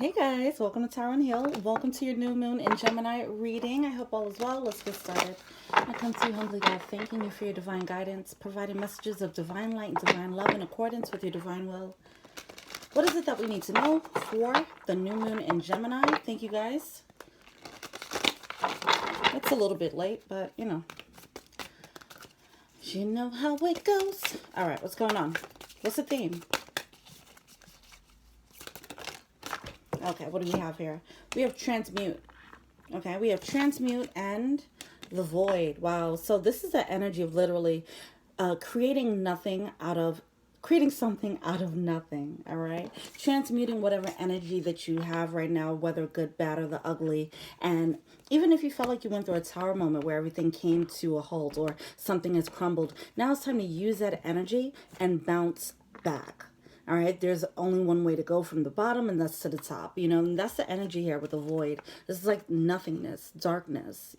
Hey guys, welcome to Tower and Hill. Welcome to your new moon in Gemini reading. I hope all is well. Let's get started. I come to you humbly, God, thanking you for your divine guidance, providing messages of divine light and divine love in accordance with your divine will. What is it that we need to know for the new moon in Gemini? Thank you guys. It's a little bit late, but you know how it goes. All right, what's going on? What's the theme? Okay, what do we have here? We have transmute. Okay, we have transmute and the void. Wow. So this is the energy of literally creating something out of nothing. All right, transmuting whatever energy that you have right now, whether good, bad, or the ugly. And even if you felt like you went through a tower moment where everything came to a halt or something has crumbled, now it's time to use that energy and bounce back. All right, there's only one way to go from the bottom, and that's to the top, and that's the energy here with the void. This is like nothingness, darkness,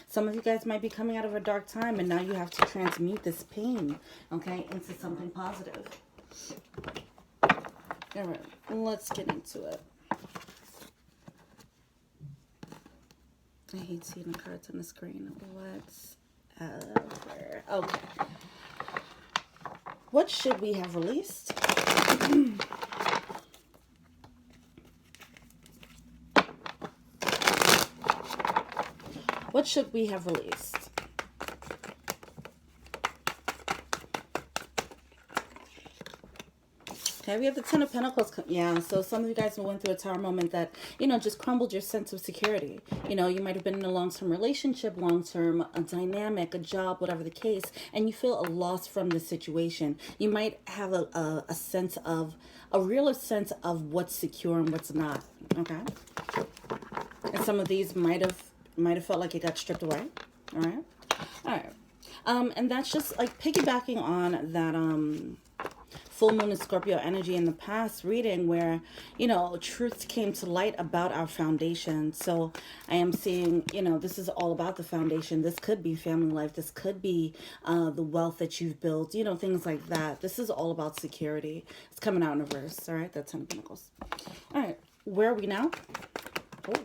Some of you guys might be coming out of a dark time, and now you have to transmute this pain, okay, into something positive. All right, let's get into it. I hate seeing the cards on the screen. Whatever. Okay. What should we have released? What should we have released? Okay, we have the Ten of Pentacles. Yeah, so some of you guys went through a tower moment that, just crumbled your sense of security. You might have been in a long-term relationship, long-term dynamic, a job, whatever the case, and you feel a loss from the situation. You might have a real sense of what's secure and what's not, okay? And some of these might have felt like it got stripped away, all right? All right. And that's just like piggybacking on that, full moon and Scorpio energy in the past reading where, truths came to light about our foundation. So I am seeing, this is all about the foundation. This could be family life. This could be the wealth that you've built, things like that. This is all about security. It's coming out in reverse. All right, that's 10 of Pentacles. All right, where are we now? Oh.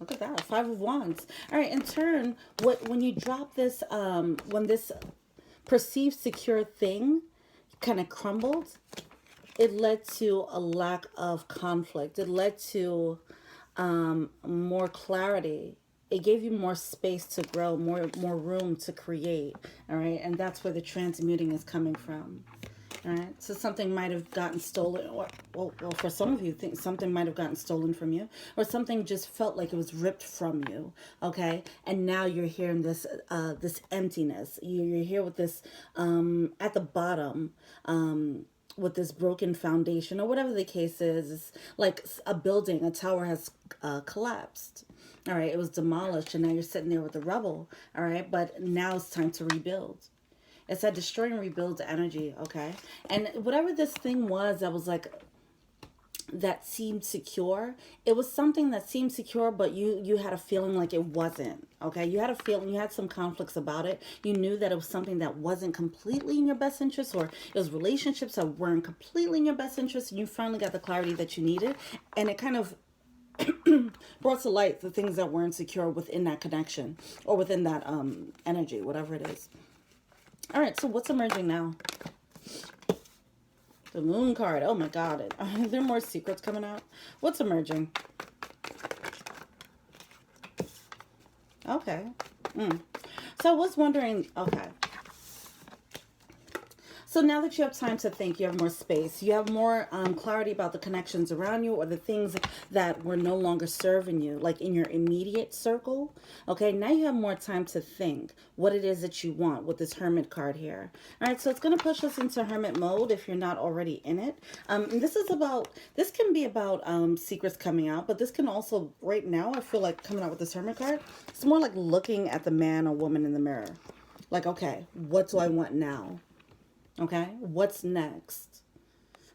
Look at that, 5 of Wands. All right, in turn, when you drop this, when this perceived secure thing kind of crumbled, it led to a lack of conflict. It led to more clarity. It gave you more space to grow, more room to create. All right, and that's where the transmuting is coming from. All right, so something might have gotten stolen, or well, for some of you, think something might have gotten stolen from you, or something just felt like it was ripped from you. Okay, and now you're here in this this emptiness. You're here with this at the bottom. With this broken foundation, or whatever the case is, it's like a building, a tower has collapsed. All right, it was demolished, and now you're sitting there with the rubble. All right, but now it's time to rebuild. It's that destroy and rebuild energy, okay? And whatever this thing was that was like, that seemed secure, it was something that seemed secure, but you had a feeling like it wasn't, okay? You had a feeling, you had some conflicts about it. You knew that it was something that wasn't completely in your best interest, or it was relationships that weren't completely in your best interest, and you finally got the clarity that you needed, and it kind of brought to light the things that weren't secure within that connection, or within that energy, whatever it is. All right, so what's emerging now? The Moon card. Oh my God. Are there more secrets coming out? What's emerging? Okay. So I was wondering, okay. So now that you have time to think, you have more space, you have more clarity about the connections around you, or the things that were no longer serving you, like in your immediate circle. Okay, now you have more time to think what it is that you want with this Hermit card here. All right, so it's going to push us into Hermit mode if you're not already in it. And this can be about secrets coming out, but this can also, right now, I feel like coming out with this Hermit card, it's more like looking at the man or woman in the mirror. Like, okay, what do I want now? Okay, what's next?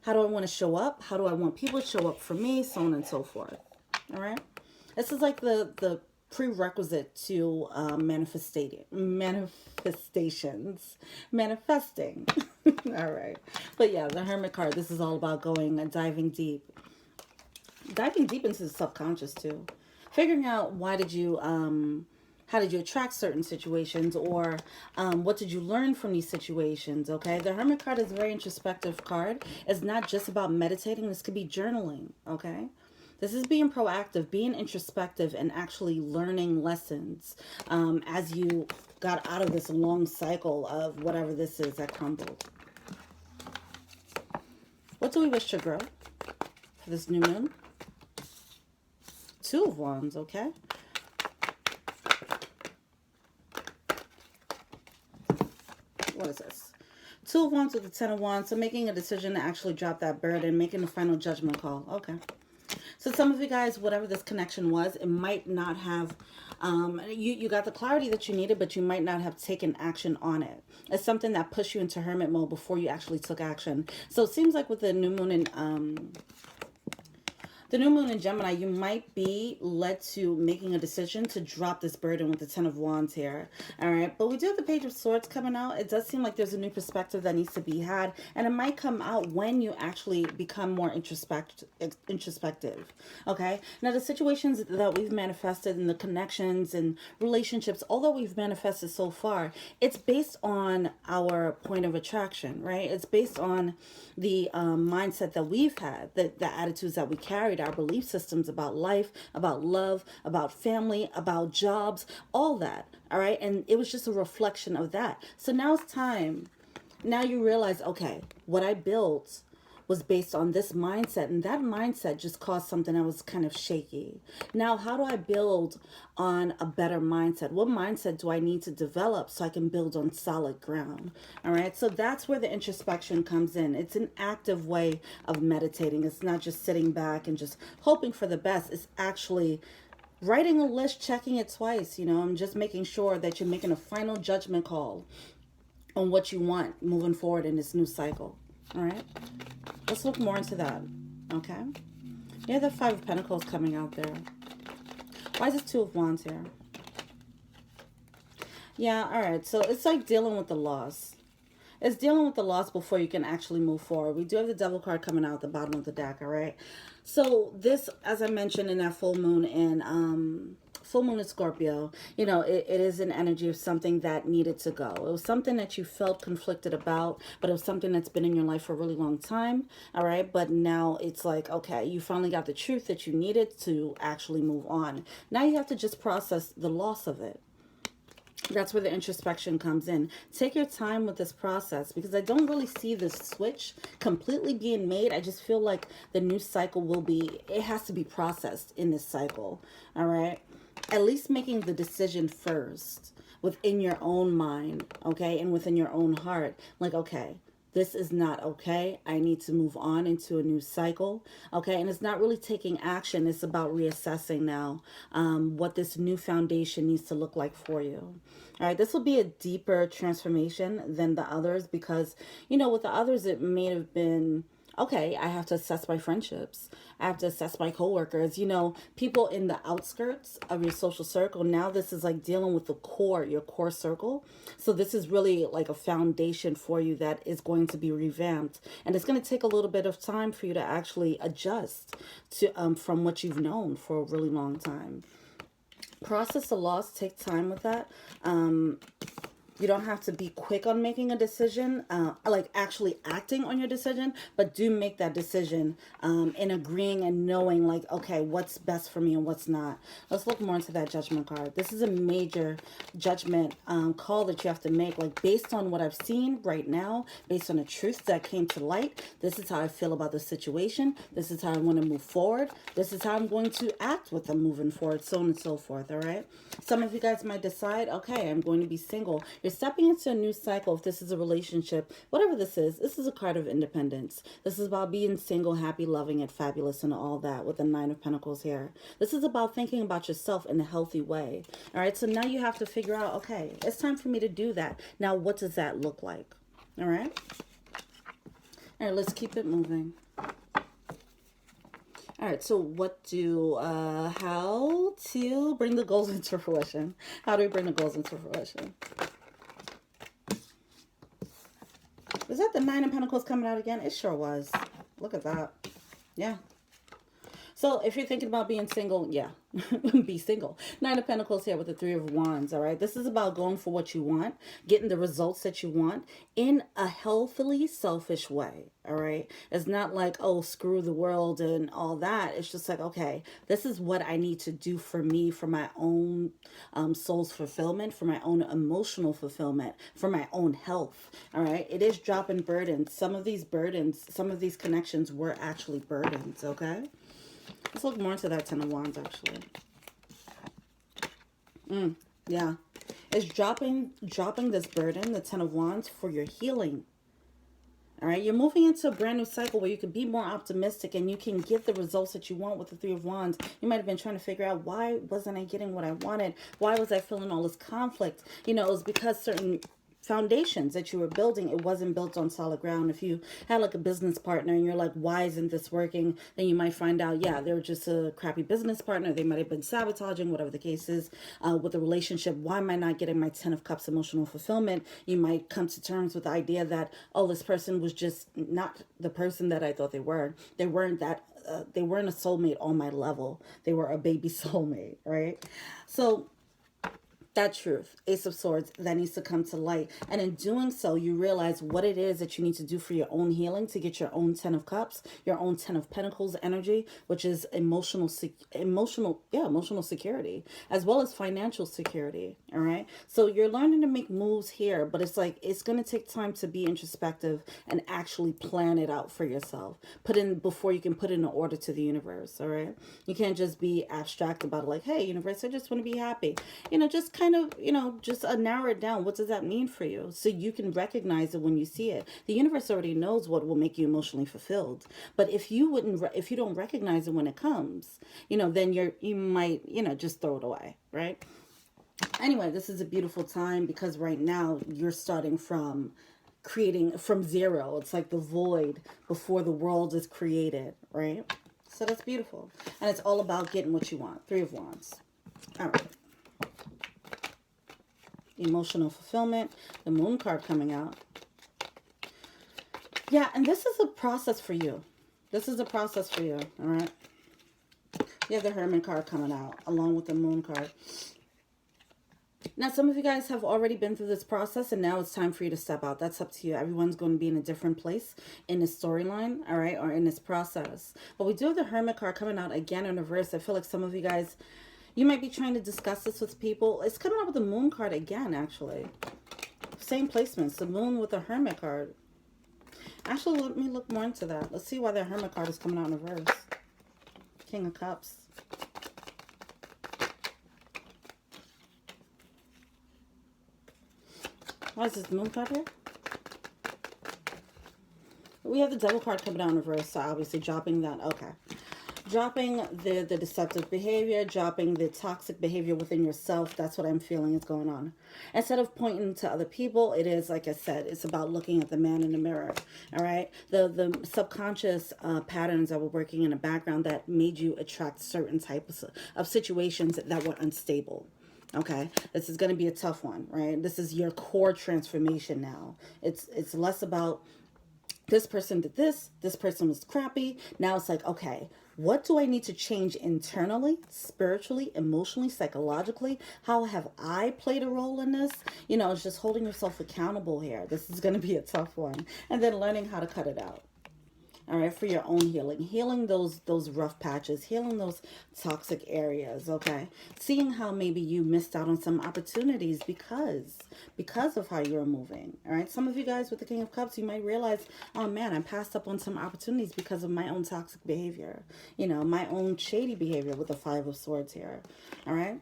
How do I want to show up? How do I want people to show up for me? So on and so forth. All right. This is like the prerequisite to manifesting. All right. But yeah, the Hermit card, this is all about going and diving deep. Diving deep into the subconscious too. Figuring out why did you how did you attract certain situations, or what did you learn from these situations? Okay, the Hermit card is a very introspective card. It's not just about meditating. This could be journaling. Okay, this is being proactive, being introspective, and actually learning lessons as you got out of this long cycle of whatever this is that crumbled. What do we wish to grow for this new moon? Two of Wands, okay? What is this? Two of Wands with the Ten of Wands. So making a decision to actually drop that burden, making a final judgment call. Okay. So some of you guys, whatever this connection was, it might not have, you got the clarity that you needed, but you might not have taken action on it. It's something that pushed you into hermit mode before you actually took action. So it seems like with the new moon in the new moon in Gemini, you might be led to making a decision to drop this burden with the Ten of Wands here. All right. But we do have the Page of Swords coming out. It does seem like there's a new perspective that needs to be had. And it might come out when you actually become more introspective. Okay. Now, the situations that we've manifested and the connections and relationships, although we've manifested so far, it's based on our point of attraction, right? It's based on the mindset that we've had, the attitudes that we carried, our belief systems about life, about love, about family, about jobs, all that. All right. And it was just a reflection of that. So now it's time. Now you realize, okay, what I built was based on this mindset, and that mindset just caused something that was kind of shaky. Now, how do I build on a better mindset? What mindset do I need to develop so I can build on solid ground? All right, so that's where the introspection comes in. It's an active way of meditating. It's not just sitting back and just hoping for the best. It's actually writing a list, checking it twice, and just making sure that you're making a final judgment call on what you want moving forward in this new cycle. All right, let's look more into that. Okay, yeah, the Five of Pentacles coming out there. Why is this Two of Wands here? Yeah, all right, so it's like dealing with the loss. It's dealing with the loss before you can actually move forward. We do have the Devil card coming out at the bottom of the deck. All right, so this, as I mentioned in that full moon in Scorpio, it is an energy of something that needed to go. It was something that you felt conflicted about, but it was something that's been in your life for a really long time. All right, but now it's like, okay, you finally got the truth that you needed to actually move on. Now you have to just process the loss of it. That's where the introspection comes in. Take your time with this process, because I don't really see this switch completely being made. I just feel like the new cycle it has to be processed in this cycle. All right. At least making the decision first within your own mind. Okay. And within your own heart. Like, okay, this is not okay. I need to move on into a new cycle. Okay. And it's not really taking action. It's about reassessing now what this new foundation needs to look like for you. All right. This will be a deeper transformation than the others, because, with the others, it may have been, okay, I have to assess my friendships. I have to assess my coworkers, people in the outskirts of your social circle. Now this is like dealing with the core, your core circle. So this is really like a foundation for you that is going to be revamped. And it's going to take a little bit of time for you to actually adjust to from what you've known for a really long time. Process the loss, take time with that. You don't have to be quick on making a decision, like actually acting on your decision, but do make that decision in agreeing and knowing, like, okay, what's best for me and what's not. Let's look more into that Judgment card. This is a major judgment call that you have to make, like, based on what I've seen right now, based on the truth that came to light. This is how I feel about the situation. This is how I want to move forward. This is how I'm going to act with them moving forward, so on and so forth, all right? Some of you guys might decide, okay, I'm going to be single. You're stepping into a new cycle. If this is a relationship, whatever this is a card of independence. This is about being single, happy, loving, and fabulous, and all that with the Nine of Pentacles here. This is about thinking about yourself in a healthy way. All right, so now you have to figure out, okay, it's time for me to do that. Now, what does that look like? All right? All right, let's keep it moving. All right, so how to bring the goals into fruition? How do we bring the goals into fruition? Was that the Nine of Pentacles coming out again? It sure was. Look at that. Yeah. So if you're thinking about being single, yeah, be single. Nine of Pentacles here with the Three of Wands, all right? This is about going for what you want, getting the results that you want in a healthily selfish way, all right? It's not like, oh, screw the world and all that. It's just like, okay, this is what I need to do for me, for my own soul's fulfillment, for my own emotional fulfillment, for my own health, all right? It is dropping burdens. Some of these burdens, some of these connections were actually burdens, okay? Let's look more into that Ten of Wands, actually. Yeah. It's dropping this burden, the Ten of Wands, for your healing. All right. You're moving into a brand new cycle where you can be more optimistic and you can get the results that you want with the Three of Wands. You might have been trying to figure out, why wasn't I getting what I wanted? Why was I feeling all this conflict? You know, it was because certain foundations that you were building, it wasn't built on solid ground. If you had like a business partner and you're like, why isn't this working? Then you might find out, yeah, they were just a crappy business partner. They might have been sabotaging, whatever the case is, with the relationship. Why am I not getting my Ten of Cups emotional fulfillment? You might come to terms with the idea that, oh, this person was just not the person that I thought they were. They weren't that they weren't a soulmate on my level. They were a baby soulmate, right? So that truth, Ace of Swords, that needs to come to light. And in doing so, you realize what it is that you need to do for your own healing to get your own Ten of Cups, your own Ten of Pentacles energy, which is emotional security, as well as financial security. All right. So you're learning to make moves here, but it's like, it's going to take time to be introspective and actually plan it out for yourself. Before you can put in an order to the universe. All right. You can't just be abstract about it, like, hey, universe, I just want to be happy. You know, just kind of, just narrow it down. What does that mean for you? So you can recognize it when you see it. The universe already knows what will make you emotionally fulfilled. But if you don't recognize it when it comes, then you might, just throw it away, right? Anyway, this is a beautiful time because right now you're starting from creating from zero. It's like the void before the world is created, right? So that's beautiful. And it's all about getting what you want. Three of Wands. All right. Emotional fulfillment, the Moon card coming out. Yeah, and this is a process for you. This is a process for you, all right? You have the Hermit card coming out along with the Moon card. Now, some of you guys have already been through this process, and now it's time for you to step out. That's up to you. Everyone's going to be in a different place in this storyline, all right, or in this process. But we do have the Hermit card coming out again in reverse. I feel like some of you guys, you might be trying to discuss this with people. It's coming out with the Moon card again, actually. Same placements, the Moon with the Hermit card. Actually, let me look more into that. Let's see why the Hermit card is coming out in reverse. King of Cups. Why is this Moon card here? We have the Devil card coming out in reverse, so obviously dropping that. Okay. Dropping the deceptive behavior, dropping the toxic behavior within yourself. That's what I'm feeling is going on. Instead of pointing to other people, it is, like I said, it's about looking at the man in the mirror. All right. The subconscious patterns that were working in the background that made you attract certain types of situations that were unstable. Okay, this is going to be a tough one, right? This is your core transformation now. It's less about this person did this person was crappy. Now it's like, okay, what do I need to change internally, spiritually, emotionally, psychologically? How have I played a role in this? It's just holding yourself accountable here. This is going to be a tough one. And then learning how to cut it out. All right, for your own healing those rough patches, healing those toxic areas, okay? Seeing how maybe you missed out on some opportunities because of how you're moving, all right? Some of you guys with the King of Cups, you might realize, oh man, I passed up on some opportunities because of my own toxic behavior, my own shady behavior with the Five of Swords here, all right?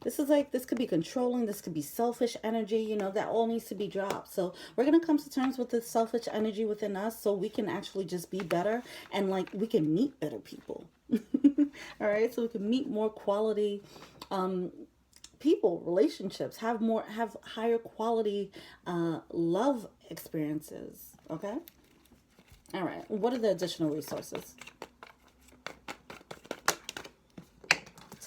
This could be controlling. This could be selfish energy, that all needs to be dropped. So we're going to come to terms with the selfish energy within us so we can actually just be better and we can meet better people. All right. So we can meet more quality people, relationships, have higher quality love experiences. Okay. All right. What are the additional resources?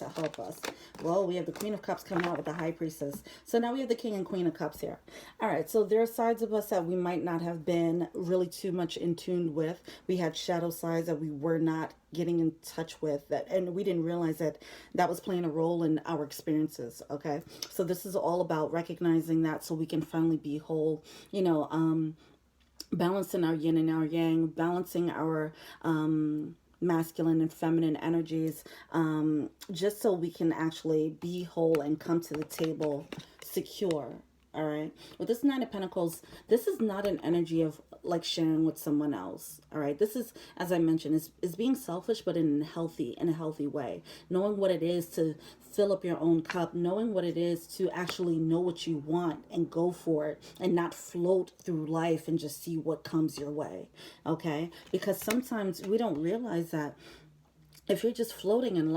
to help us? Well, we have the Queen of Cups coming out with the High Priestess. So now we have the King and Queen of Cups here. All right, so there are sides of us that we might not have been really too much in tune with. We had shadow sides that we were not getting in touch with, that, and we didn't realize that that was playing a role in our experiences. Okay, so this is all about recognizing that so we can finally be whole, balancing our yin and our yang, balancing our masculine and feminine energies, just so we can actually be whole and come to the table secure. All right. With this Nine of Pentacles, this is not an energy of like sharing with someone else. All right. This is, as I mentioned, is being selfish, but in a healthy way. Knowing what it is to fill up your own cup, knowing what it is to actually know what you want and go for it, and not float through life and just see what comes your way. Okay. Because sometimes we don't realize that if you're just floating and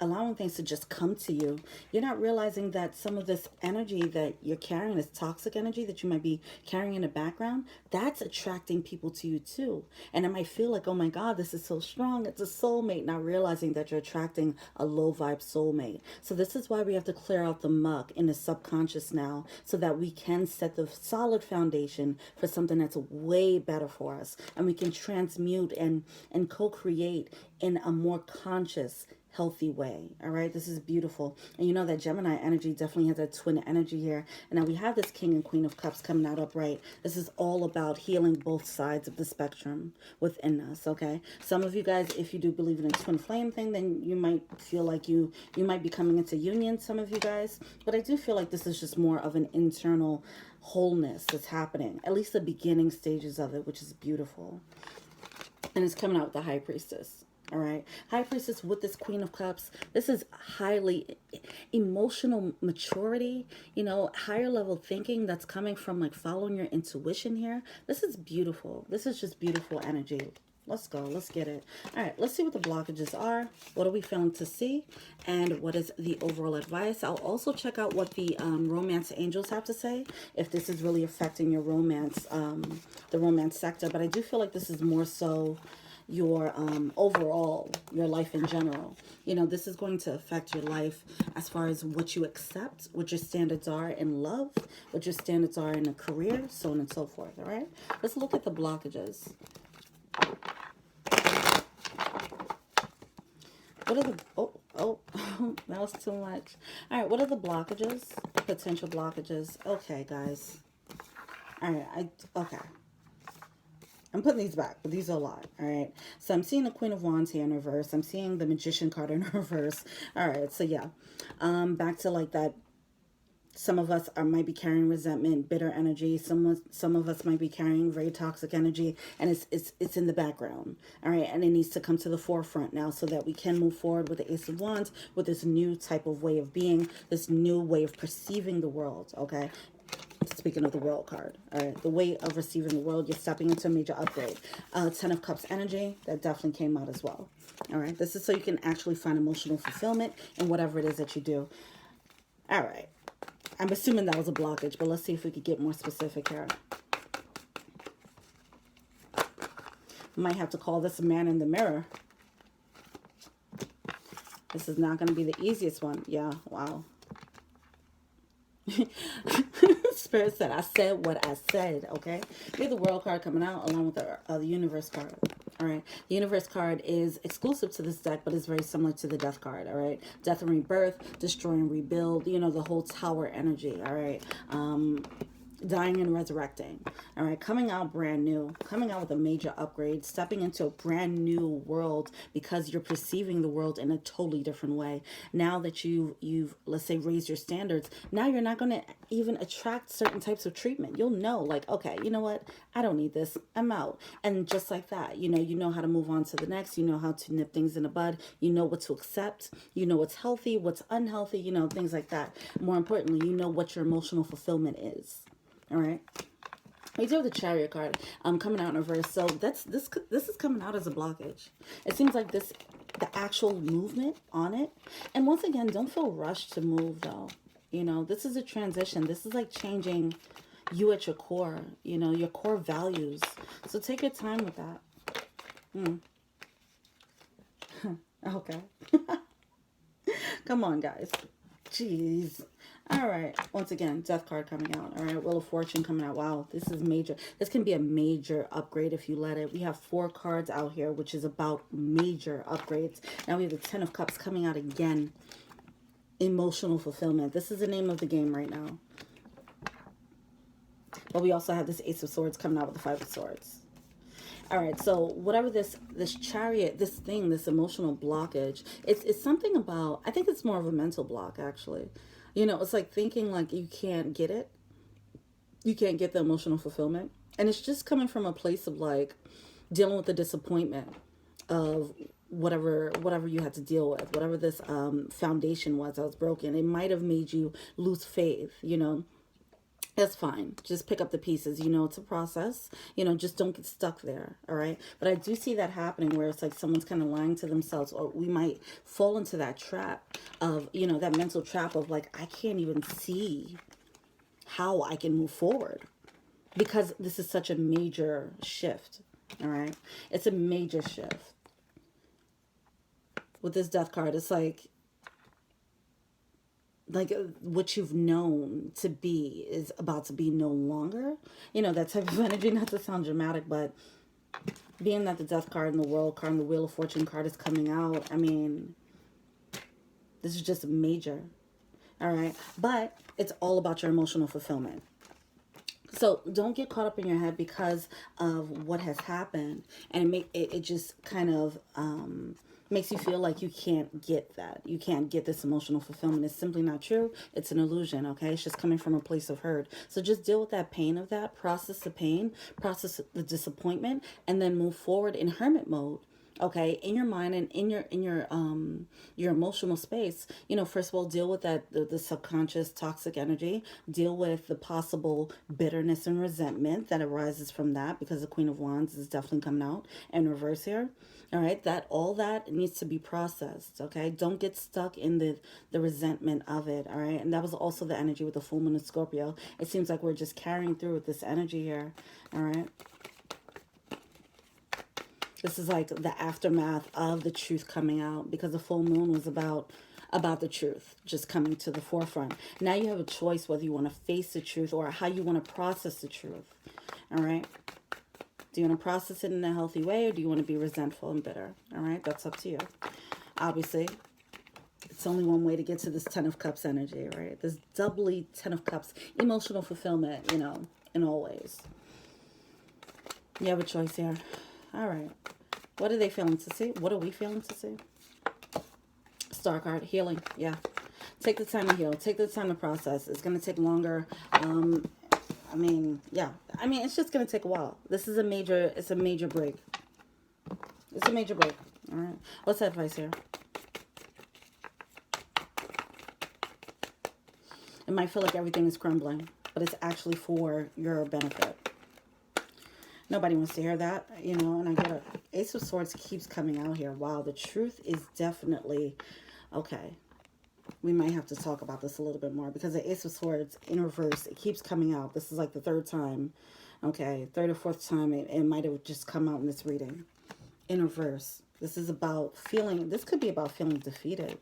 allowing things to just come to you, you're not realizing that some of this energy that you're carrying, this toxic energy that you might be carrying in the background, that's attracting people to you too. And it might feel like, oh my God, this is so strong. It's a soulmate, not realizing that you're attracting a low vibe soulmate. So this is why we have to clear out the muck in the subconscious now, so that we can set the solid foundation for something that's way better for us. And we can transmute and co-create in a more conscious, healthy way. All right, this is beautiful. And you know that Gemini energy definitely has a twin energy here. And now we have this King and Queen of Cups coming out upright. This is all about healing both sides of the spectrum within us. Okay, some of you guys, if you do believe in a twin flame thing, then you might feel like you might be coming into union, some of you guys. But I do feel like this is just more of an internal wholeness that's happening, at least the beginning stages of it, which is beautiful. And it's coming out with the High Priestess. All right, High Priestess with this Queen of Cups. This is highly emotional maturity, higher level thinking that's coming from like following your intuition here. This is beautiful. This is just beautiful energy. Let's go. Let's get it. All right, let's see what the blockages are. What are we failing to see? And what is the overall advice? I'll also check out what the romance angels have to say, if this is really affecting your romance, the romance sector. But I do feel like this is more so your overall, your life in general. This is going to affect your life as far as what you accept, what your standards are in love, what your standards are in a career, so on and so forth. All right, let's look at the blockages. What are the, oh, that was too much. All right, what are the blockages, potential blockages? Okay, guys. All right, okay. I'm putting these back, but these are a lot. All right. So I'm seeing the Queen of Wands here in reverse. I'm seeing the Magician card in reverse. All right. So yeah, back to like that. Some of us might be carrying resentment, bitter energy. Some of us might be carrying very toxic energy, and it's in the background. All right. And it needs to come to the forefront now, so that we can move forward with the Ace of Wands, with this new type of way of being, this new way of perceiving the world. Okay. Speaking of the World card, all right, the way of receiving the world, you're stepping into a major upgrade. Ten of Cups energy, that definitely came out as well. All right, this is so you can actually find emotional fulfillment in whatever it is that you do. All right, I'm assuming that was a blockage, but let's see if we could get more specific here. Might have to call this a man in the mirror. This is not going to be the easiest one. Yeah, wow. Spirit said, I said what I said, okay? We have the World card coming out along with the Universe card, all right? The Universe card is exclusive to this deck, but it's very similar to the Death card, all right? Death and rebirth, destroy and rebuild, the whole tower energy, all right? Dying and resurrecting, all right? Coming out brand new, coming out with a major upgrade, stepping into a brand new world, because you're perceiving the world in a totally different way. Now that you've let's say raised your standards, now you're not going to even attract certain types of treatment. You'll know, like, okay, you know what, I don't need this, I'm out. And just like that, you know how to move on to the next. You know how to nip things in the bud. You know what to accept. You know what's healthy, what's unhealthy, things like that. More importantly, you know what your emotional fulfillment is. All right, we do have the Chariot card coming out in reverse. So this is coming out as a blockage. It seems like the actual movement on it. And once again, don't feel rushed to move though. This is a transition. This is like changing you at your core. Your core values. So take your time with that. Okay. Come on, guys. Jeez. All right. Once again, Death card coming out. All right. Wheel of Fortune coming out. Wow. This is major. This can be a major upgrade if you let it. We have 4 cards out here, which is about major upgrades. Now we have the 10 of Cups coming out again. Emotional fulfillment. This is the name of the game right now. But we also have this Ace of Swords coming out with the 5 of Swords. All right, so whatever this chariot, this thing, this emotional blockage, it's something about, I think it's more of a mental block, actually. You know, it's like thinking like you can't get it. You can't get the emotional fulfillment. And it's just coming from a place of like dealing with the disappointment of whatever you had to deal with, whatever this foundation was that was broken. It might have made you lose faith, you know. That's fine. Just pick up the pieces. You know, it's a process. You know, just don't get stuck there. All right. But I do see that happening where it's like someone's kind of lying to themselves, or we might fall into that trap of, you know, that mental trap of like, I can't even see how I can move forward because this is such a major shift. All right. It's a major shift. With this Death card, it's like what you've known to be is about to be no longer. You know, that type of energy, not to sound dramatic, but being that the Death card and the World card and the Wheel of Fortune card is coming out, I mean, this is just major. All right. But it's all about your emotional fulfillment. So don't get caught up in your head because of what has happened. And it just kind of makes you feel like you can't get that. You can't get this emotional fulfillment. It's simply not true. It's an illusion, okay? It's just coming from a place of hurt. So just deal with that pain of that. Process the pain. Process the disappointment. And then move forward in hermit mode. Okay, in your mind and in your emotional space, you know, first of all, deal with that the subconscious toxic energy. Deal with the possible bitterness and resentment that arises from that, because the Queen of Wands is definitely coming out in reverse here. All right, all that needs to be processed. Okay, don't get stuck in the resentment of it. All right, and that was also the energy with the full moon of Scorpio. It seems like we're just carrying through with this energy here. All right. This is like the aftermath of the truth coming out, because the full moon was about the truth just coming to the forefront. Now you have a choice whether you want to face the truth or how you want to process the truth. All right. Do you want to process it in a healthy way, or do you want to be resentful and bitter? All right. That's up to you. Obviously, it's only one way to get to this 10 of Cups energy, right? This doubly 10 of Cups, emotional fulfillment, you know, in all ways. You have a choice here. All right. What are they feeling to see? What are we feeling to see? Star card, healing. Yeah. Take the time to heal. Take the time to process. It's going to take longer. I mean, yeah. I mean, it's just going to take a while. This is it's a major break. It's a major break. All right. What's that advice here? It might feel like everything is crumbling, but it's actually for your benefit. Nobody wants to hear that, you know, and I get it. Ace of Swords keeps coming out here. Wow, the truth is definitely, okay. We might have to talk about this a little bit more, because the Ace of Swords in reverse, it keeps coming out. This is like the 3rd time, okay, 3rd or 4th time it might have just come out in this reading. In reverse. This is about feeling, this could be about feeling defeated.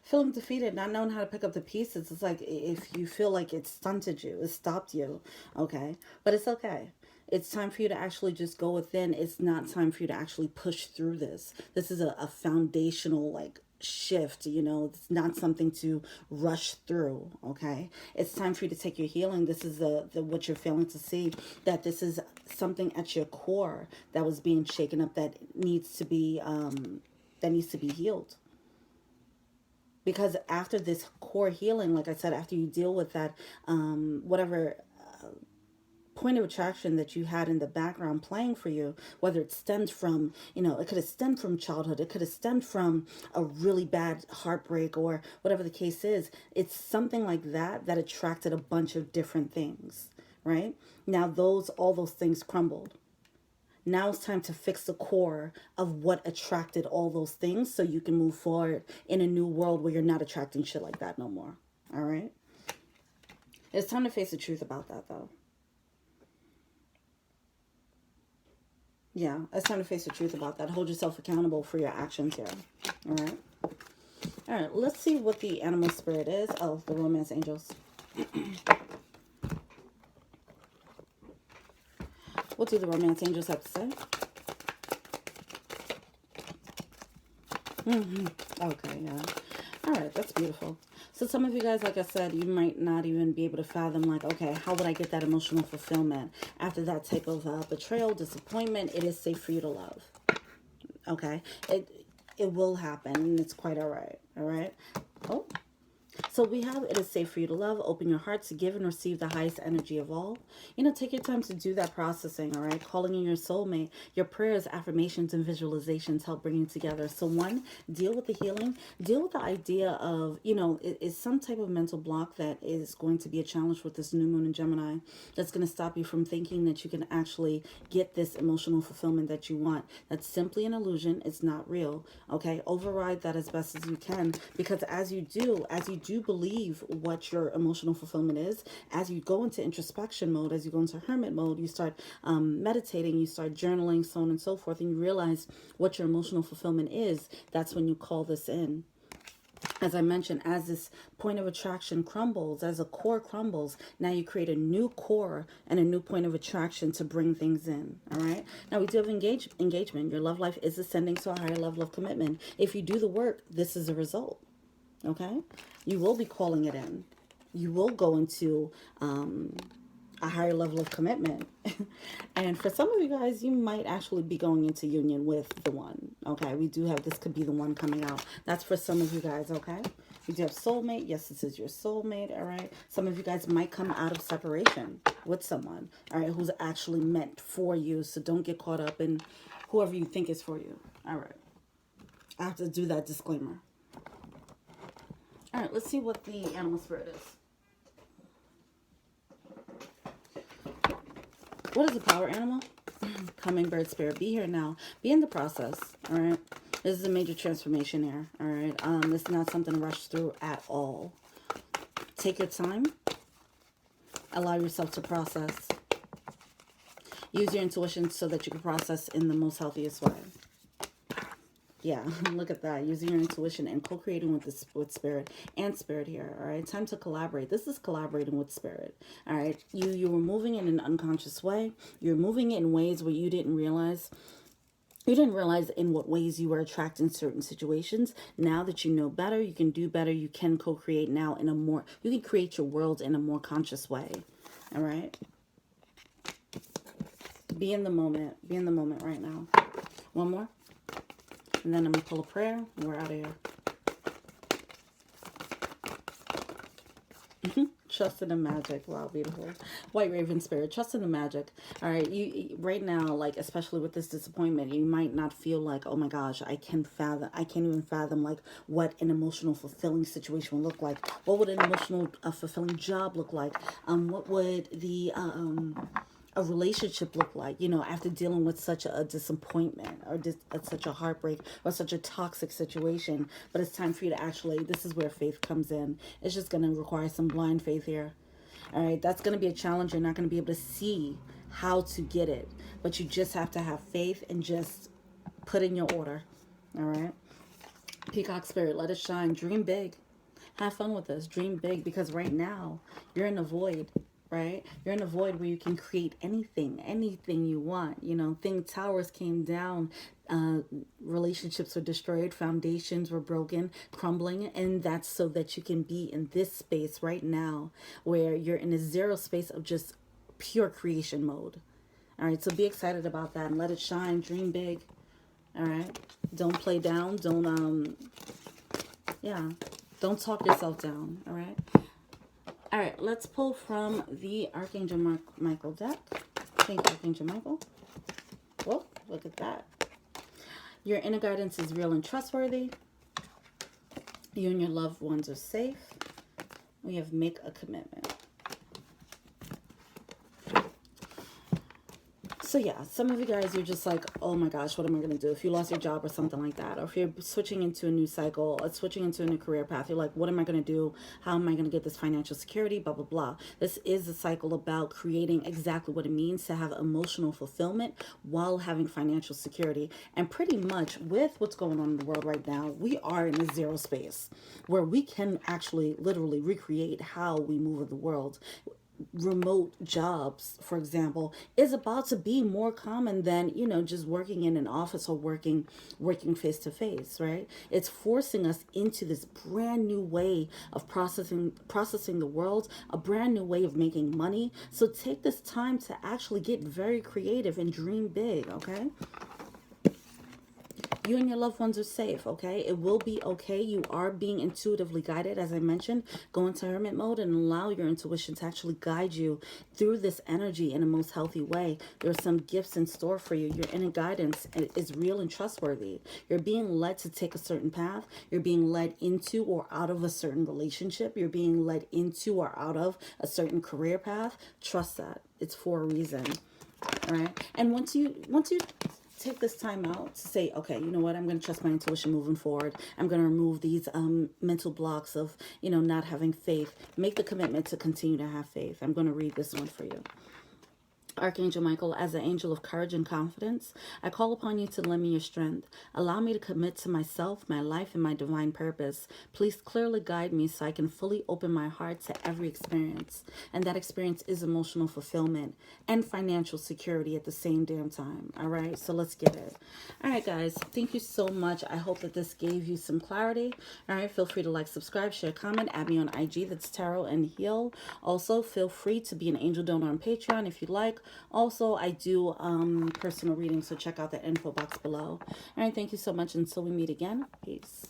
Feeling defeated, not knowing how to pick up the pieces. It's like if you feel like it stunted you, it stopped you, okay? But it's okay. It's time for you to actually just go within. It's not time for you to actually push through this. This is a foundational, like, shift, you know. It's not something to rush through, okay? It's time for you to take your healing. This is the what you're failing to see, that this is something at your core that was being shaken up, that needs to be healed. Because after this core healing, like I said, after you deal with that, whatever point of attraction that you had in the background playing for you, whether it stemmed from, you know, it could have stemmed from childhood, it could have stemmed from a really bad heartbreak, or whatever the case is, it's something like that that attracted a bunch of different things, right? Now all those things crumbled. Now it's time to fix the core of what attracted all those things, so you can move forward in a new world where you're not attracting shit like that no more. All right? It's time to face the truth about that, though. Yeah, it's time to face the truth about that. Hold yourself accountable for your actions here. All right. All right, let's see what the animal spirit is. Oh, the romance angels. What do the romance angels have to say? Okay, yeah. All right, that's beautiful. So some of you guys, like I said, you might not even be able to fathom, like, okay, how would I get that emotional fulfillment after that type of betrayal, disappointment? It is safe for you to love. Okay, it will happen, and it's quite all right. All right. Oh. So we have, it is safe for you to love. Open your heart to give and receive the highest energy of all. You know, take your time to do that processing, all right? Calling in your soulmate. Your prayers, affirmations, and visualizations help bring you together. So one, deal with the healing. Deal with the idea of, you know, it is some type of mental block that is going to be a challenge with this new moon in Gemini that's going to stop you from thinking that you can actually get this emotional fulfillment that you want. That's simply an illusion. It's not real, okay? Override that as best as you can, because as you do believe what your emotional fulfillment is, as you go into introspection mode, as you go into hermit mode, you start meditating, you start journaling, so on and so forth, and you realize what your emotional fulfillment is. That's when you call this in. As I mentioned, as this point of attraction crumbles, as a core crumbles, now you create a new core and a new point of attraction to bring things in. All right. Now we do have engagement. Your love life is ascending to a higher level of commitment. If you do the work, this is a result. Okay. You will be calling it in. You will go into a higher level of commitment. And for some of you guys, you might actually be going into union with the one. Okay, we do have, this could be the one coming out. That's for some of you guys, okay? We do have soulmate. Yes, this is your soulmate, all right? Some of you guys might come out of separation with someone, all right, who's actually meant for you. So don't get caught up in whoever you think is for you. All right. I have to do that disclaimer. All right, let's see what the animal spirit is. What is a power animal? Hummingbird spirit. Be here now. Be in the process. All right. This is a major transformation here. All right. This is not something to rush through at all. Take your time. Allow yourself to process. Use your intuition so that you can process in the most healthiest way. Yeah, look at that. Using your intuition and co-creating with spirit and spirit here. All right, time to collaborate. This is collaborating with spirit. All right, you were moving in an unconscious way. You're moving in ways where you didn't realize. You didn't realize in what ways you were attracting certain situations. Now that you know better, you can do better. You can co-create now in a more. You can create your world in a more conscious way. All right. Be in the moment. Be in the moment right now. One more. And then I'm going to pull a prayer, and we're out of here. Trust in the magic. Wow, beautiful. White Raven Spirit, trust in the magic. All right, you right now, like, especially with this disappointment, you might not feel like, oh my gosh, I can't even fathom, like, what an emotional fulfilling situation would look like. What would an emotional fulfilling job look like? What would the a relationship look like, you know, after dealing with such a disappointment or such a heartbreak or such a toxic situation. But it's time for you to actually, this is where faith comes in. It's just going to require some blind faith here. All right, that's going to be a challenge. You're not going to be able to see how to get it, but you just have to have faith and just put in your order. All right. Peacock Spirit, let it shine. Dream big. Have fun with this. Dream big, because right now you're in a void. Right? You're in a void where you can create anything you want. You know, towers came down, relationships were destroyed, foundations were broken, crumbling, and that's so that you can be in this space right now where you're in a zero space of just pure creation mode. All right, so be excited about that and let it shine. Dream big. All right, don't play down. Don't talk yourself down. All right. All right, let's pull from the Archangel Michael deck. Thank you, Archangel Michael. Whoa, look at that. Your inner guidance is real and trustworthy. You and your loved ones are safe. We have make a commitment. So yeah, some of you guys, you're just like, oh my gosh, what am I going to do? If you lost your job or something like that, or if you're switching into a new cycle, or switching into a new career path, you're like, what am I going to do? How am I going to get this financial security? Blah, blah, blah. This is a cycle about creating exactly what it means to have emotional fulfillment while having financial security. And pretty much with what's going on in the world right now, we are in a zero space where we can actually literally recreate how we move in the world. Remote jobs, for example, is about to be more common than, just working in an office or working face to face, right? It's forcing us into this brand new way of processing the world, a brand new way of making money. So take this time to actually get very creative and dream big, okay? You and your loved ones are safe, okay? It will be okay. You are being intuitively guided, as I mentioned. Go into hermit mode and allow your intuition to actually guide you through this energy in a most healthy way. There are some gifts in store for you. Your inner guidance is real and trustworthy. You're being led to take a certain path. You're being led into or out of a certain relationship. You're being led into or out of a certain career path. Trust that. It's for a reason. All right? And once you take this time out to say, okay, you know what, I'm going to trust my intuition moving forward. I'm going to remove these mental blocks of, not having faith. Make the commitment to continue to have faith. I'm going to read this one for you. Archangel Michael, as the angel of courage and confidence, I call upon you to lend me your strength. Allow me to commit to myself, my life, and my divine purpose. Please clearly guide me so I can fully open my heart to every experience. And that experience is emotional fulfillment and financial security at the same damn time. All right, so let's get it. All right, guys, thank you so much. I hope that this gave you some clarity. All right, feel free to like, subscribe, share, comment, add me on IG. That's Tarot and Heal. Also, feel free to be an angel donor on Patreon if you'd like. Also, I do personal readings, so check out the info box below. All right, thank you so much. Until we meet again, peace.